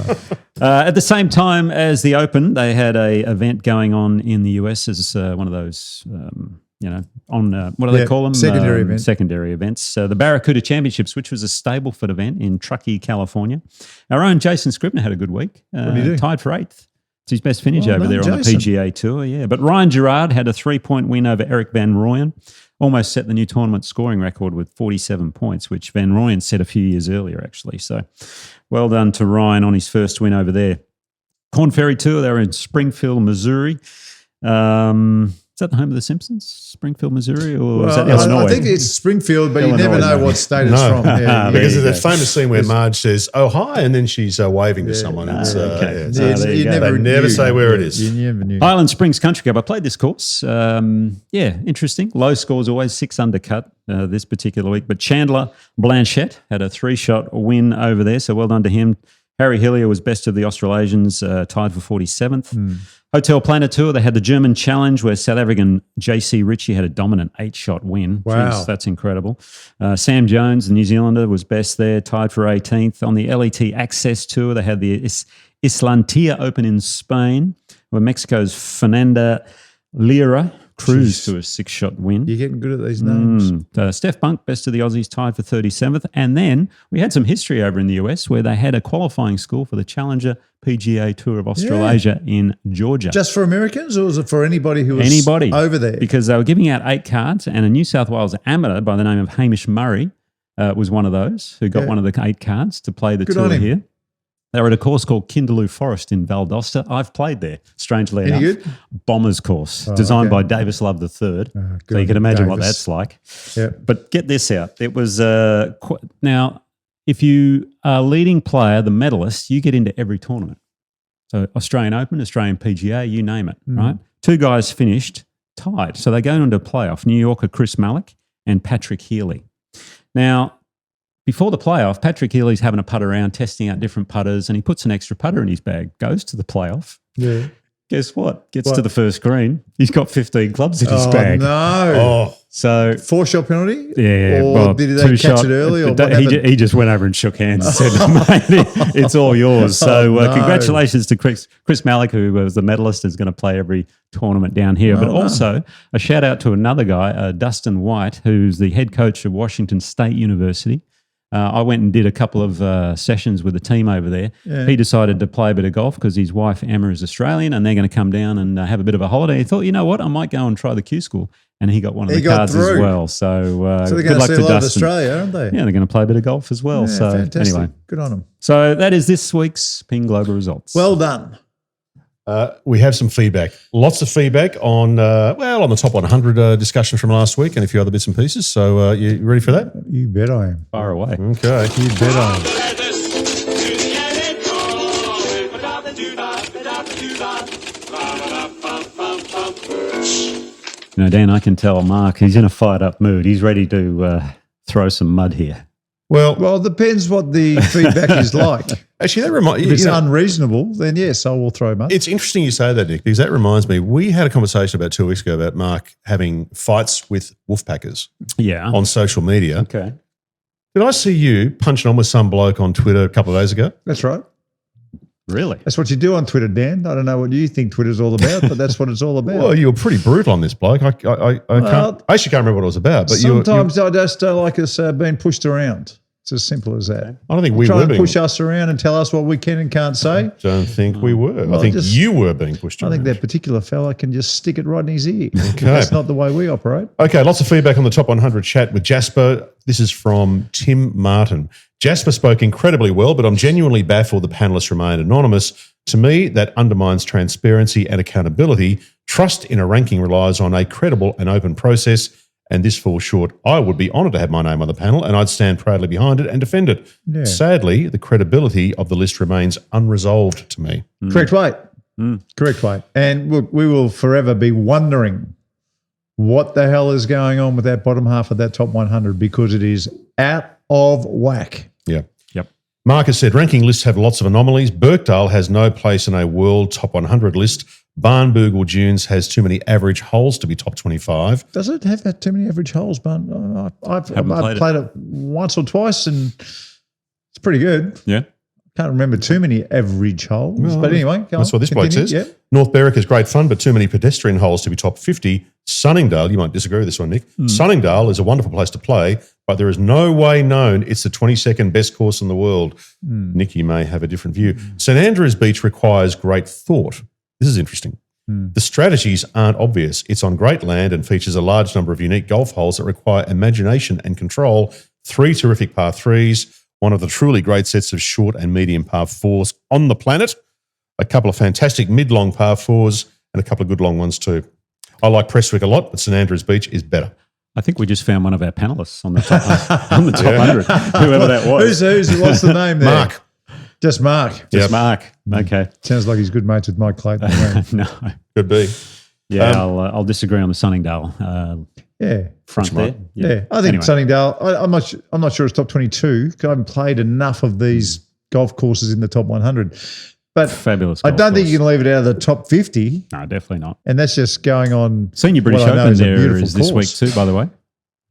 done. At the same time as the Open, they had a event going on in the US as one of those, what do they call them? Secondary events. Secondary events. The Barracuda Championships, which was a Stableford event in Truckee, California. Our own Jason Scribner had a good week. What did he do? Tied for 8th. It's his best finish Well over done, there on the Jason. PGA Tour, yeah. But Ryan Gerard had a 3-point win over Eric Van Rooyen. Almost set the new tournament scoring record with 47 points, which Van Rooyen set a few years earlier, actually. So well done to Ryan on his first win over there. Corn Ferry Tour, they were in Springfield, Missouri. Is that the home of the Simpsons, Springfield, Missouri, or is that Illinois? I think it's Springfield, but you Illinois, never know no. what state it's from. Yeah, Because you there's that go. famous scene where Marge says, "Oh, hi," and then she's waving to someone. It's, okay. it's- Oh, there you go. They never say where it is. You never knew. Highland Springs Country Club. I played this course. Interesting. Low scores always, 6 undercut this particular week. But Chandler Blanchette had a 3-shot win over there, so well done to him. Harry Hillier was best of the Australasians, tied for 47th. Hotel Planet Tour, they had the German Challenge where South African JC Ritchie had a dominant 8-shot win. Wow. Jeez, that's incredible. Sam Jones, the New Zealander, was best there, tied for 18th. On the LET Access Tour, they had the Islantia Open in Spain, where Mexico's Fernanda Lira cruised to a 6-shot win. You're getting good at these names. Steph Bunk, best of the Aussies, tied for 37th. And then we had some history over in the US where they had a qualifying school for the Challenger PGA Tour of Australasia in Georgia. Just for Americans, or was it for anybody who was over there? Because they were giving out 8 cards, and a New South Wales amateur by the name of Hamish Murray was one of those who got one of the 8 cards to play the Good tour on him. here. They were at a course called Kinderloo Forest in Valdosta. I've played there, strangely Any enough. good? Bombers course, Oh, designed okay. by Davis Love III. good So you on can imagine what Davis. that's like. Yeah. But get this out. It was now, if you are leading player, the medalist, you get into every tournament. So Australian Open, Australian PGA, you name it, right? 2 guys finished tied. So they go into a playoff, New Yorker Chris Malik and Patrick Healy. Now, before the playoff, Patrick Healy's having a putt around, testing out different putters, and he puts an extra putter in his bag, goes to the playoff. Yeah. Guess what? Gets to the first green. He's got 15 clubs in his Oh, bag. no. So 4-shot penalty? yeah, Or well, did they 2 catch shot. it early? Or what he happened? just went over and shook hands and said, "Mate, it's all yours." So Oh, no. congratulations to Chris Malik, who was the medalist, is going to play every tournament down here. But also a shout out to another guy, Dustin White, who's the head coach of Washington State University. I went and did a couple of sessions with the team over there. Yeah. He decided to play a bit of golf because his wife, Emma, is Australian, and they're going to come down and have a bit of a holiday. He thought, you know what, I might go and try the Q School. And he got one of the cards through. as well. So, So they're good going to luck see to a lot of Dustin. Australia, aren't they? Yeah, they're going to play a bit of golf as well. Yeah, so fantastic. anyway, Good on them. so that is this week's Ping Global results. Well done. We have some feedback. Lots of feedback on the top 100 discussion from last week and a few other bits and pieces. So you ready for that? You bet I am. far away. Okay. You bet I am. You know, Dan, I can tell Mark, he's in a fired up mood. He's ready to throw some mud here. Well, it depends what the feedback is like. Actually, that reminds If it's unreasonable, then yes, I will throw much. It's interesting you say that, Nick, because that reminds me, we had a conversation about 2 weeks ago about Mark having fights with Wolfpackers Yeah. on social media. Okay. Did I see you punching on with some bloke on Twitter a couple of days ago? That's right. Really? That's what you do on Twitter, Dan. I don't know what you think Twitter's all about, but that's what it's all about. Well, you were pretty brutal on this bloke. I actually can't remember what it was about. But sometimes I just don't like us being pushed around. It's as simple as that. I don't think we trying were to being push us around and tell us what we can and can't say. Don't think we were. Well, I think you were being pushed around. I think that particular fella can just stick it right in his ear. Okay. That's not the way we operate. Okay, lots of feedback on the top 100 chat with Jasper. This is from Tim Martin. Jasper spoke incredibly well, but I'm genuinely baffled the panelists remain anonymous. To me, that undermines transparency and accountability. Trust in a ranking relies on a credible and open process, and this falls short. I would be honoured to have my name on the panel, and I'd stand proudly behind it and defend it. Yeah. Sadly, the credibility of the list remains unresolved to me. Correct weight. Correct weight. And we will forever be wondering what the hell is going on with that bottom half of that top 100 because it is out of whack. Yeah. Yep. Marcus said, ranking lists have lots of anomalies. Birkdale has no place in a world top 100 list. Barnbougle Dunes has too many average holes to be top 25. Does it have that too many average holes, Barn? I've played it once or twice and it's pretty good. Yeah. Can't remember too many average holes. Well, but anyway, that's what this bloke says. Yeah. North Berwick is great fun, but too many pedestrian holes to be top 50. Sunningdale, you might disagree with this one, Nick. Sunningdale is a wonderful place to play, but there is no way known it's the 22nd best course in the world. Nick, you may have a different view. St Andrews Beach requires great thought. This is interesting. The strategies aren't obvious. It's on great land and features a large number of unique golf holes that require imagination and control. 3 terrific par 3s, one of the truly great sets of short and medium par 4s on the planet, a couple of fantastic mid-long par 4s, and a couple of good long ones too. I like Prestwick a lot, but St Andrews Beach is better. I think we just found one of our panelists on the top, on the top 100, whoever that was. What's the name there? Mark. Just Mark. Just Mark. Okay. Sounds like he's good mates with Mike Clayton. No. Could be. Yeah, I'll disagree on the Sunningdale front there. Yeah. I think Sunningdale, I'm not sure it's top 22 because I haven't played enough of these golf courses in the top 100. But fabulous. I don't think you can leave it out of the top 50. No, definitely not. And that's just going on. Senior British Open there is this week course. too, by the way.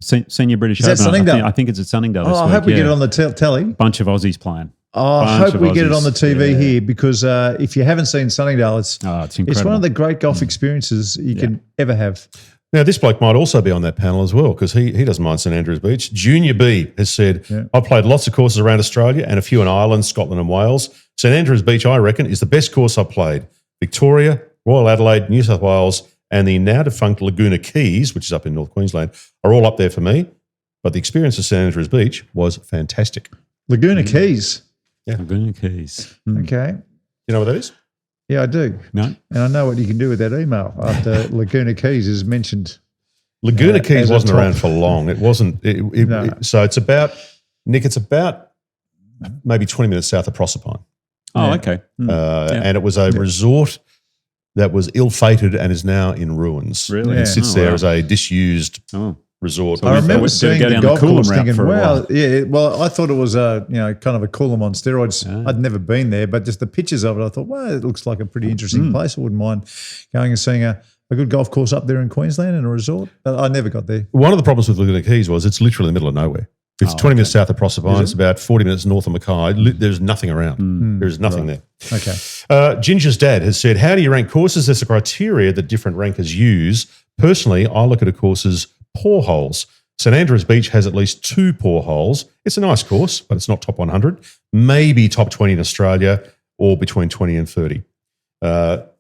Senior British Is that Open. Sunningdale? I think it's at Sunningdale this I week. hope we get it on the telly. Bunch of Aussies playing. I hope we get it on the TV here because if you haven't seen Sunningdale, it's incredible. It's one of the great golf experiences you can ever have. Now, this bloke might also be on that panel as well because he doesn't mind St Andrews Beach. Junior B has said, I've played lots of courses around Australia and a few in Ireland, Scotland and Wales. St Andrews Beach, I reckon, is the best course I've played. Victoria, Royal Adelaide, New South Wales and the now-defunct Laguna Keys, which is up in North Queensland, are all up there for me. But the experience of St Andrews Beach was fantastic. Laguna Keys? Yeah. Laguna Keys. Okay. You know what that is? Yeah, I do. No. And I know what you can do with that email after Laguna Keys is mentioned. Laguna Keys wasn't around for long. It wasn't. So it's about, Nick, it's about maybe 20 minutes south of Proserpine. Oh, okay. And it was a resort that was ill-fated and is now in ruins. Really? It sits there as a disused resort. I remember seeing the golf course thinking, wow, I thought it was kind of a Coolum on steroids. I'd never been there, but just the pictures of it, I thought, well, it looks like a pretty interesting place. I wouldn't mind going and seeing a good golf course up there in Queensland and a resort. But I never got there. One of the problems with Laguna Keys was it's literally in the middle of nowhere. It's 20 minutes south of Proserpine. It's about 40 minutes north of Mackay. There's nothing around. There's nothing there. Okay. Ginger's dad has said, how do you rank courses? There's a criteria that different rankers use. Personally, I look at a course's poor holes. St Andrews Beach has at least 2 poor holes. It's a nice course, but it's not top 100. Maybe top 20 in Australia or between 20 and 30.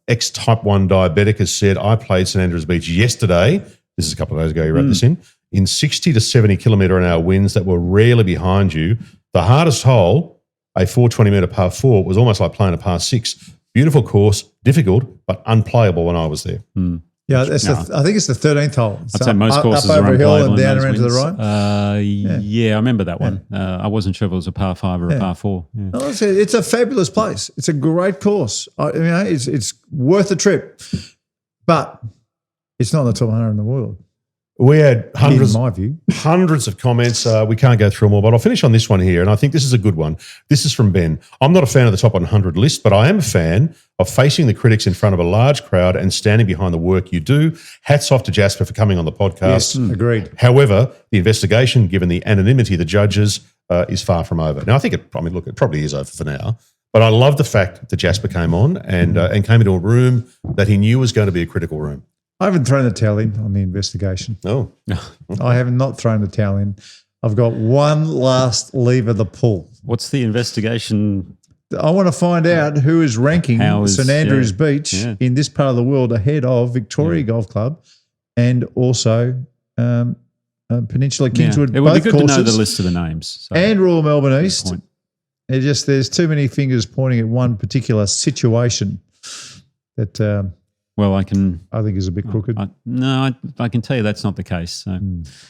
Ex-type 1 diabetic has said, I played St Andrews Beach yesterday. This is a couple of days ago you wrote this in 60 to 70 kilometre an hour winds that were rarely behind you. The hardest hole, a 420-metre par 4, was almost like playing a par 6. Beautiful course, difficult, but unplayable when I was there. Yeah, I think it's the 13th hole. I'd say most courses up are over a hill unplayable and down around to the winds. right. Yeah, I remember that one. I wasn't sure if it was a par 5 or a par 4. Yeah. No, it's a fabulous place. It's a great course. It's worth a trip, but it's not in the top 100 in the world. We had hundreds, in my view, hundreds of comments. We can't go through them all, but I'll finish on this one here, and I think this is a good one. This is from Ben. I'm not a fan of the top 100 list, but I am a fan of facing the critics in front of a large crowd and standing behind the work you do. Hats off to Jasper for coming on the podcast. Yes, agreed. However, the investigation, given the anonymity of the judges, is far from over. Now, I think it probably is over for now, but I love the fact that Jasper came on and came into a room that he knew was going to be a critical room. I haven't thrown the towel in on the investigation. No. I have not thrown the towel in. I've got one last lever to pull. What's the investigation? I want to find out who is ranking St Andrews Beach in this part of the world ahead of Victoria Golf Club and also Peninsula Kingswood. It would both be good courses, to know the list of the names. So. And Royal Melbourne East. There's too many fingers pointing at one particular situation that I think is a bit crooked. I can tell you that's not the case. So.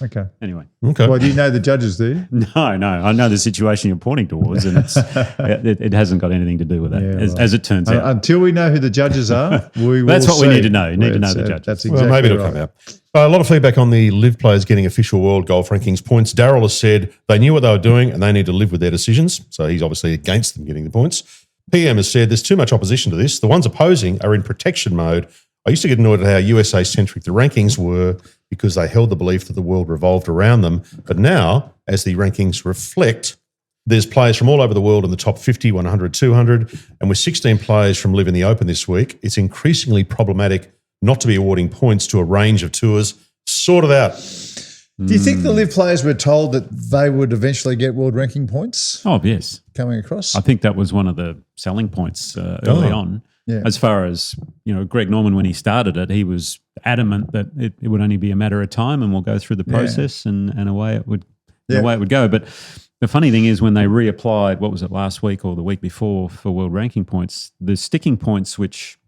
Okay. Anyway. Okay. Well, do you know the judges, do you? No. I know the situation you're pointing towards, and it hasn't got anything to do with that, as it turns out. Until we know who the judges are, we will That's what see. we need to know. You need to know the judges. That's exactly maybe it'll come out. A lot of feedback on the live players getting official world golf rankings points. Daryl has said they knew what they were doing and they need to live with their decisions. So he's obviously against them getting the points. PM has said there's too much opposition to this. The ones opposing are in protection mode. I used to get annoyed at how USA-centric the rankings were because they held the belief that the world revolved around them. But now, as the rankings reflect, there's players from all over the world in the top 50, 100, 200. And with 16 players from Live in the Open this week, it's increasingly problematic not to be awarding points to a range of tours. Sort it out. Do you think the live players were told that they would eventually get world ranking points? Oh, yes. Coming across? I think that was one of the selling points early on. Yeah. As far as, Greg Norman, when he started it, he was adamant that it would only be a matter of time and we'll go through the process and away it would away it would go. But the funny thing is when they reapplied, what was it, last week or the week before for world ranking points, the sticking points which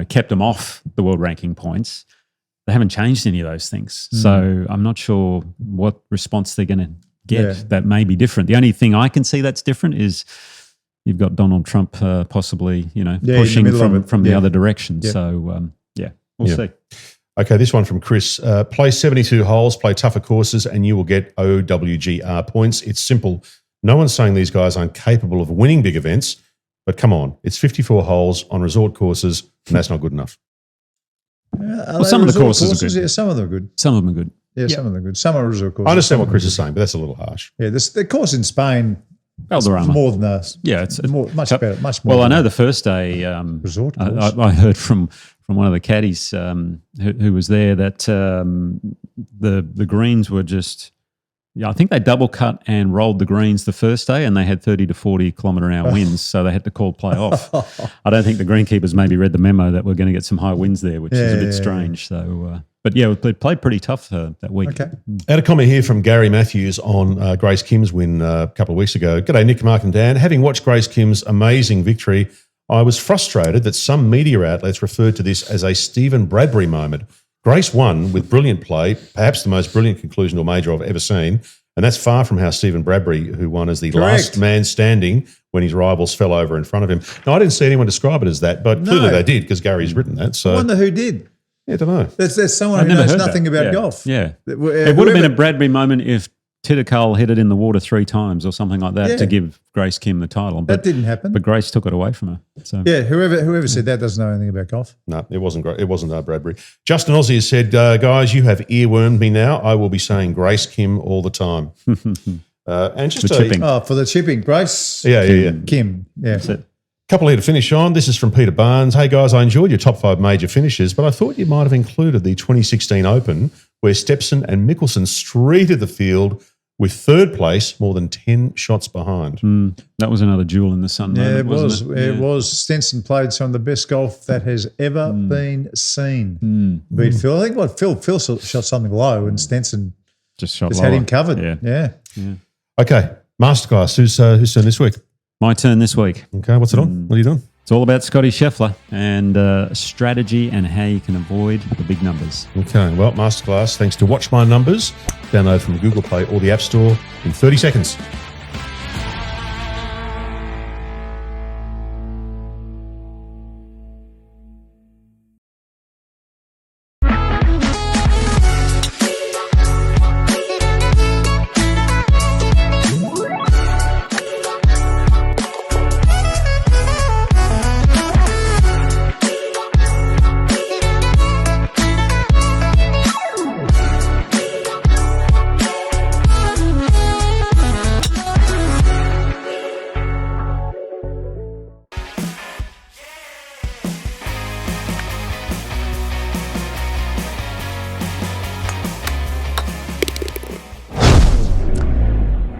kept them off the world ranking points, they haven't changed any of those things. So I'm not sure what response they're going to get that may be different. The only thing I can see that's different is you've got Donald Trump possibly, pushing from the other direction. Yeah. So, we'll see. Okay, this one from Chris. Play 72 holes, play tougher courses, and you will get OWGR points. It's simple. No one's saying these guys aren't capable of winning big events, but come on, it's 54 holes on resort courses, and that's not good enough. Some of the courses are good. Yeah, some of them are good. Some of them are good. Yeah, some of them are good. Some are resort courses. I understand what Chris is saying, but that's a little harsh. Yeah, the course in Spain, Valderrama. more than us. Yeah, it's much better. Much more. Well, I know the first day resort course. I heard from one of the caddies who was there that the greens were just. Yeah, I think they double cut and rolled the greens the first day, and they had 30 to 40 kilometre-an-hour winds, so they had to call play off. I don't think the greenkeepers maybe read the memo that we're going to get some high winds there, which is a bit strange. So, but yeah, they played pretty tough that week. Okay. I had a comment here from Gary Matthews on Grace Kim's win a couple of weeks ago. G'day, Nick, Mark and Dan. Having watched Grace Kim's amazing victory, I was frustrated that some media outlets referred to this as a Stephen Bradbury moment. Grace won with brilliant play, perhaps the most brilliant conclusion to a major I've ever seen, and that's far from how Stephen Bradbury, who won as the last man standing when his rivals fell over in front of him. Now, I didn't see anyone describe it as that, but clearly they did because Gary's written that. So I wonder who did. Yeah, I don't know. There's someone who knows nothing about golf. Yeah. It would have been a Bradbury moment if Tidakal hit it in the water 3 times or something like that to give Grace Kim the title. But that didn't happen. But Grace took it away from her. So yeah, whoever said that doesn't know anything about golf. No, it wasn't great. It wasn't Bradbury. Justin Ozzie has said, guys, you have earwormed me now. I will be saying Grace Kim all the time. And just chipping. For the chipping, Grace. Kim. Yeah. That's it. Couple here to finish on. This is from Peter Barnes. Hey, guys, I enjoyed your top 5 major finishes, but I thought you might have included the 2016 Open where Stepson and Mickelson streeted the field with third place more than 10 shots behind. That was another jewel in the sun moment, wasn't it? It was. Stenson played some of the best golf that has ever been seen. Beat Phil. I think Phil shot something low and Stenson just had him covered. Yeah. Okay, Masterclass. Who's turn this week? My turn this week. Okay, what's it on? What are you doing? It's all about Scottie Scheffler and strategy and how you can avoid the big numbers. Okay, well, Masterclass, thanks to Watch My Numbers. Download from Google Play or the App Store in 30 seconds.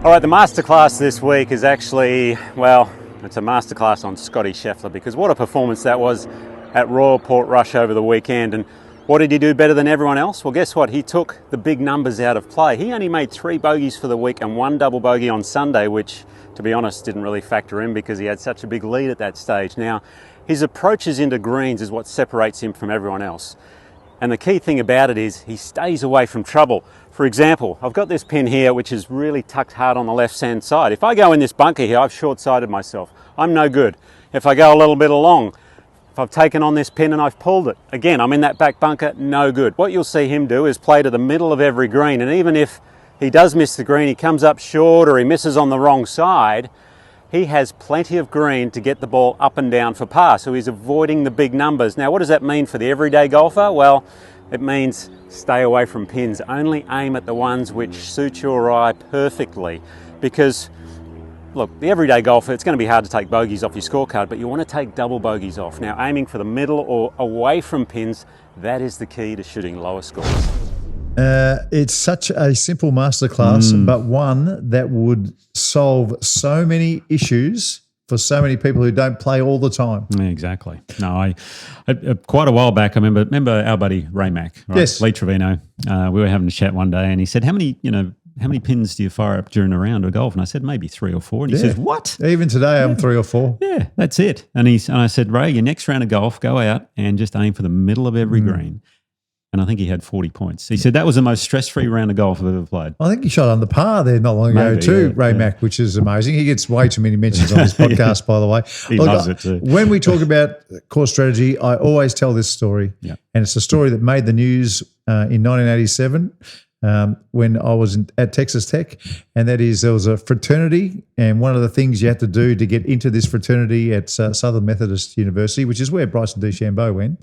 All right, the masterclass this week is actually, well, it's a masterclass on Scottie Scheffler, because what a performance that was at Royal Portrush over the weekend. And what did he do better than everyone else? Well, guess what? He took the big numbers out of play. He only made 3 bogeys for the week and 1 double bogey on Sunday, which, to be honest, didn't really factor in because he had such a big lead at that stage. Now, his approaches into greens is what separates him from everyone else. And the key thing about it is he stays away from trouble. For example, I've got this pin here which is really tucked hard on the left-hand side. If I go in this bunker here, I've short-sighted myself. I'm no good. If I go a little bit along, if I've taken on this pin and I've pulled it, again, I'm in that back bunker, no good. What you'll see him do is play to the middle of every green, and even if he does miss the green, he comes up short or he misses on the wrong side, he has plenty of green to get the ball up and down for par, so he's avoiding the big numbers. Now, what does that mean for the everyday golfer? Well, it means stay away from pins. Only aim at the ones which suit your eye perfectly, because look, the everyday golfer, it's going to be hard to take bogeys off your scorecard, but you want to take double bogeys off. Now, aiming for the middle or away from pins, that is the key to shooting lower scores. It's such a simple masterclass, but one that would solve so many issues for so many people who don't play all the time. Yeah, exactly. No, I quite a while back, I remember our buddy Rahm, right? Yes. Lee Trevino. We were having a chat one day, and he said, "How many pins do you fire up during a round of golf?" And I said, "Maybe 3 or 4." And he says, "What? Even today, I'm 3 or 4. Yeah, that's it." And I said, "Ray, your next round of golf, go out and just aim for the middle of every green." And I think he had 40 points. He said that was the most stress-free round of golf I've ever played. I think he shot on the par there not long ago too, Ray Mack, which is amazing. He gets way too many mentions on this podcast, by the way. He loves it too. When we talk about course strategy, I always tell this story. Yeah. And it's a story that made the news in 1987 when I was at Texas Tech. And that is, there was a fraternity, and one of the things you had to do to get into this fraternity at Southern Methodist University, which is where Bryson DeChambeau went,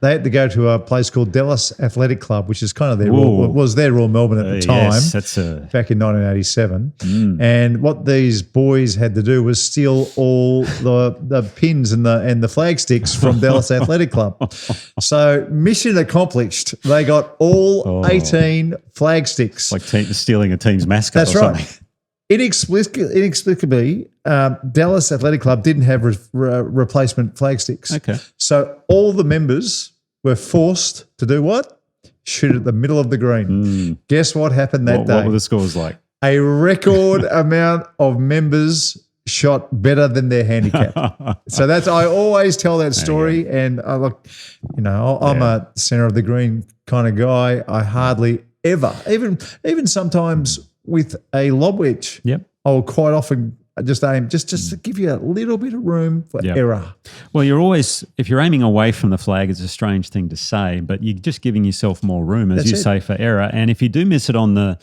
they had to go to a place called Dallas Athletic Club, which is kind of their Royal Melbourne at the time. Yes, that's back in 1987. And what these boys had to do was steal all the pins and the flag sticks from Dallas Athletic Club. So mission accomplished. They got all 18 flag sticks. Like stealing a team's mascot. That's or right. Something. Inexplicably, Dallas Athletic Club didn't have replacement flag sticks. Okay. So all the members were forced to do what? Shoot at the middle of the green. Guess what happened that day? What were the scores like? A record amount of members shot better than their handicap. So I always tell that story, and I'm a center of the green kind of guy. I hardly ever, even sometimes with a lob wedge, I'll quite often just aim just to give you a little bit of room for error. Well, if you're aiming away from the flag, it's a strange thing to say, but you're just giving yourself more room, as you say, for error. And if you do miss it on the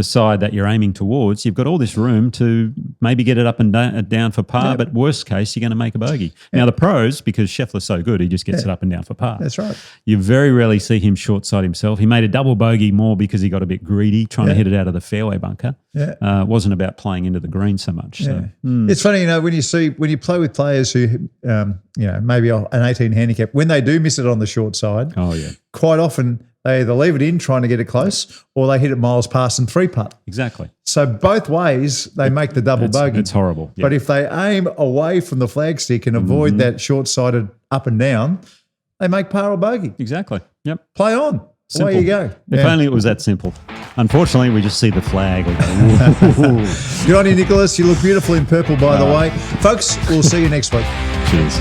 side that you're aiming towards, you've got all this room to maybe get it up and down for par, but worst case, you're going to make a bogey. Now, the pros, because Scheffler's so good, he just gets it up and down for par. That's right. You very rarely see him short side himself. He made a double bogey more because he got a bit greedy, trying to hit it out of the fairway bunker. It wasn't about playing into the green so much. So. It's funny, when you play with players who, maybe an 18 handicap, when they do miss it on the short side, quite often they either leave it in trying to get it close, or they hit it miles past and 3-putt. Exactly. So both ways they make the double bogey. It's horrible. But if they aim away from the flagstick and avoid that short-sided up and down, they make par or bogey. Exactly. Yep. Play on. Simple. Away you go. If only it was that simple. Unfortunately, we just see the flag. We go, good on you, Nicholas. You look beautiful in purple, by the way. Folks, we'll see you next week. Cheers.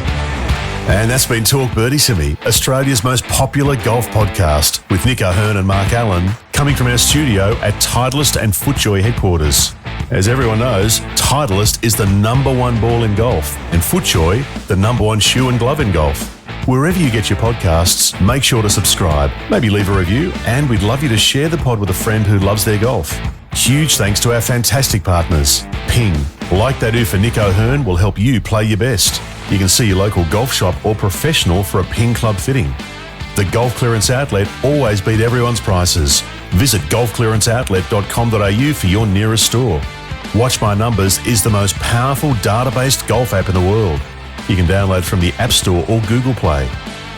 And that's been Talk Birdie, Australia's most popular golf podcast, with Nick O'Hearn and Mark Allen, coming from our studio at Titleist and FootJoy headquarters. As everyone knows, Titleist is the #1 ball in golf, and FootJoy, the #1 shoe and glove in golf. Wherever you get your podcasts, make sure to subscribe, maybe leave a review, and we'd love you to share the pod with a friend who loves their golf. Huge thanks to our fantastic partners. Ping, like they do for Nick O'Hearn, will help you play your best. You can see your local golf shop or professional for a Ping club fitting. The Golf Clearance Outlet always beat everyone's prices. Visit golfclearanceoutlet.com.au for your nearest store. Watch My Numbers is the most powerful data-based golf app in the world. You can download from the App Store or Google Play.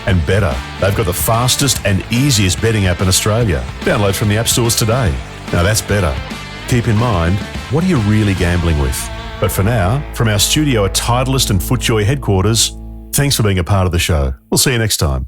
And Betr, they've got the fastest and easiest betting app in Australia. Download from the App Stores today. Now that's better. keep in mind, what are you really gambling with? But for now, from our studio at Titleist and FootJoy headquarters, thanks for being a part of the show. We'll see you next time.